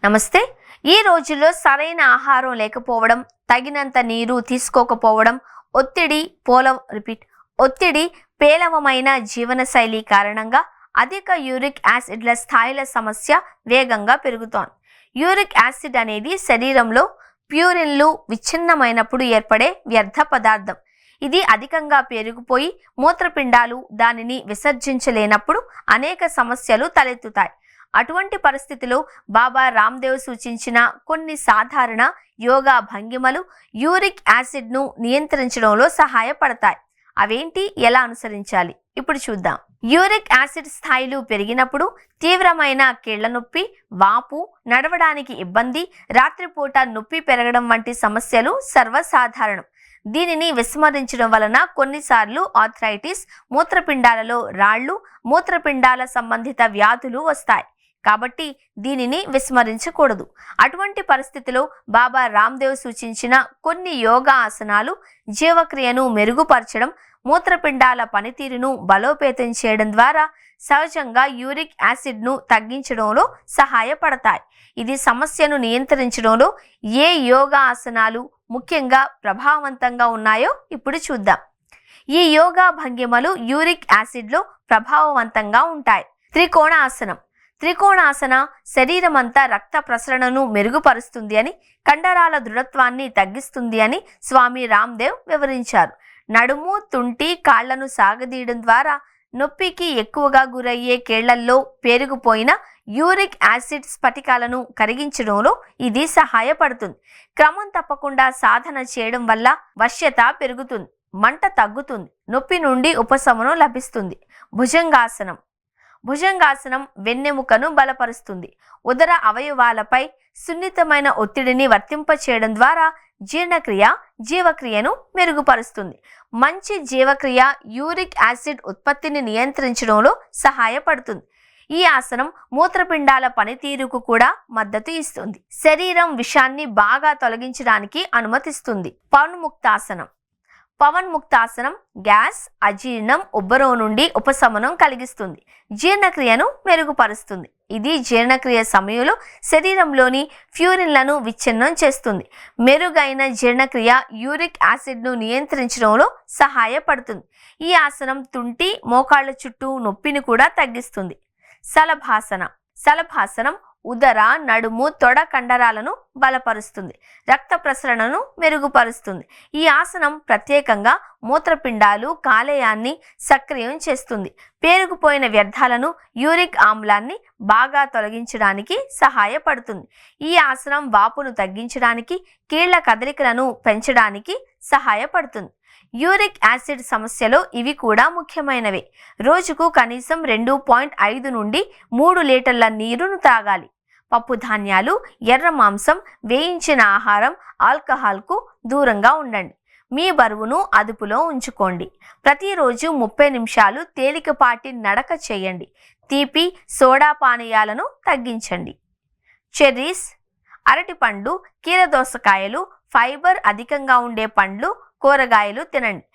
నమస్తే. ఈ రోజుల్లో సరైన ఆహారం లేకపోవడం, తగినంత నీరు తీసుకోకపోవడం, ఒత్తిడి, పేలవమైన జీవనశైలి కారణంగా అధిక యూరిక్ యాసిడ్ల స్థాయిల సమస్య వేగంగా పెరుగుతోంది. యూరిక్ యాసిడ్ అనేది శరీరంలో ప్యూరిన్లు విచ్ఛిన్నమైనప్పుడు ఏర్పడే వ్యర్థ పదార్థం. ఇది అధికంగా పెరిగిపోయి మూత్రపిండాలు దానిని విసర్జించలేనప్పుడు అనేక సమస్యలు తలెత్తుతాయి. అటువంటి పరిస్థితిలో బాబా రామ్దేవ్ సూచించిన కొన్ని సాధారణ యోగా భంగిమలు యూరిక్ యాసిడ్ను నియంత్రించడంలో సహాయపడతాయి. అవేంటి, ఎలా అనుసరించాలి ఇప్పుడు చూద్దాం. యూరిక్ యాసిడ్ స్థాయిలు పెరిగినప్పుడు తీవ్రమైన కీళ్ల నొప్పి, వాపు, నడవడానికి ఇబ్బంది, రాత్రిపూట నొప్పి పెరగడం వంటి సమస్యలు సర్వసాధారణం. దీనిని విస్మరించడం వలన కొన్నిసార్లు ఆర్థరైటిస్, మూత్రపిండాలలో రాళ్లు, మూత్రపిండాల సంబంధిత వ్యాధులు వస్తాయి. కాబట్టి దీనిని విస్మరించకూడదు. అటువంటి పరిస్థితిలో బాబా రామ్దేవ్ సూచించిన కొన్ని యోగా ఆసనాలు జీవక్రియను మెరుగుపరచడం, మూత్రపిండాల పనితీరును బలోపేతం చేయడం ద్వారా సహజంగా యూరిక్ యాసిడ్ను తగ్గించడంలో సహాయపడతాయి. ఇది సమస్యను నియంత్రించడంలో ఏ యోగా ఆసనాలు ముఖ్యంగా ప్రభావవంతంగా ఉన్నాయో ఇప్పుడు చూద్దాం. ఈ యోగా భంగిమలు యూరిక్ యాసిడ్లో ప్రభావవంతంగా ఉంటాయి. త్రికోణాసన శరీరమంతా రక్త ప్రసరణను మెరుగుపరుస్తుంది అని, కండరాల దృఢత్వాన్ని తగ్గిస్తుంది అని స్వామి రామ్దేవ్ వివరించారు. నడుము, తుంటి, కాళ్లను సాగదీయడం ద్వారా నొప్పికి ఎక్కువగా గురయ్యే కీళ్లల్లో పేరుకుపోయిన యూరిక్ యాసిడ్ స్ఫటికాలను కరిగించడంలో ఇది సహాయపడుతుంది. క్రమం తప్పకుండా సాధన చేయడం వల్ల వశ్యత పెరుగుతుంది, మంట తగ్గుతుంది, నొప్పి నుండి ఉపశమనం లభిస్తుంది. భుజంగాసనం వెన్నెముకను బలపరుస్తుంది. ఉదర అవయవాలపై సున్నితమైన ఒత్తిడిని వర్తింపచేయడం ద్వారా జీవక్రియను మెరుగుపరుస్తుంది. మంచి జీవక్రియ యూరిక్ యాసిడ్ ఉత్పత్తిని నియంత్రించడంలో సహాయపడుతుంది. ఈ ఆసనం మూత్రపిండాల పనితీరుకు కూడా మద్దతు ఇస్తుంది. శరీరం విషాన్ని బాగా తొలగించడానికి అనుమతిస్తుంది. పవన్ముక్తాసనం గ్యాస్, అజీర్ణం, ఉబ్బరం నుండి ఉపశమనం కలిగిస్తుంది. జీర్ణక్రియను మెరుగుపరుస్తుంది. ఇది జీర్ణక్రియ సమయంలో శరీరంలోని ప్యూరిన్లను విచ్ఛిన్నం చేస్తుంది. మెరుగైన జీర్ణక్రియ యూరిక్ యాసిడ్ను నియంత్రించడంలో సహాయపడుతుంది. ఈ ఆసనం తుంటి, మోకాళ్ల చుట్టూ నొప్పిని కూడా తగ్గిస్తుంది. శలభాసనం ఉదర, నడుము, తొడ కండరాలను బలపరుస్తుంది. రక్త ప్రసరణను మెరుగుపరుస్తుంది. ఈ ఆసనం ప్రత్యేకంగా మూత్రపిండాలు, కాలేయాన్ని సక్రియం చేస్తుంది. పేరుకుపోయిన వ్యర్థాలను, యూరిక్ ఆమ్లాన్ని బాగా తొలగించడానికి సహాయపడుతుంది. ఈ ఆసనం వాపును తగ్గించడానికి, కీళ్ల కదలికలను పెంచడానికి సహాయపడుతుంది. యూరిక్ యాసిడ్ సమస్యలో ఇవి కూడా ముఖ్యమైనవే. రోజుకు కనీసం 2.5 నుండి 3 లీటర్ల నీరును తాగాలి. పప్పు ధాన్యాలు, ఎర్ర మాంసం, వేయించిన ఆహారం, ఆల్కహాల్కు దూరంగా ఉండండి. మీ బరువును అదుపులో ఉంచుకోండి. ప్రతిరోజు 30 నిమిషాలు తేలికపాటి నడక చేయండి. తీపి, సోడా పానీయాలను తగ్గించండి. చెర్రీస్, అరటిపండు, కీరదోసకాయలు, ఫైబర్ అధికంగా ఉండే పండ్లు, కూరగాయలు తినండి.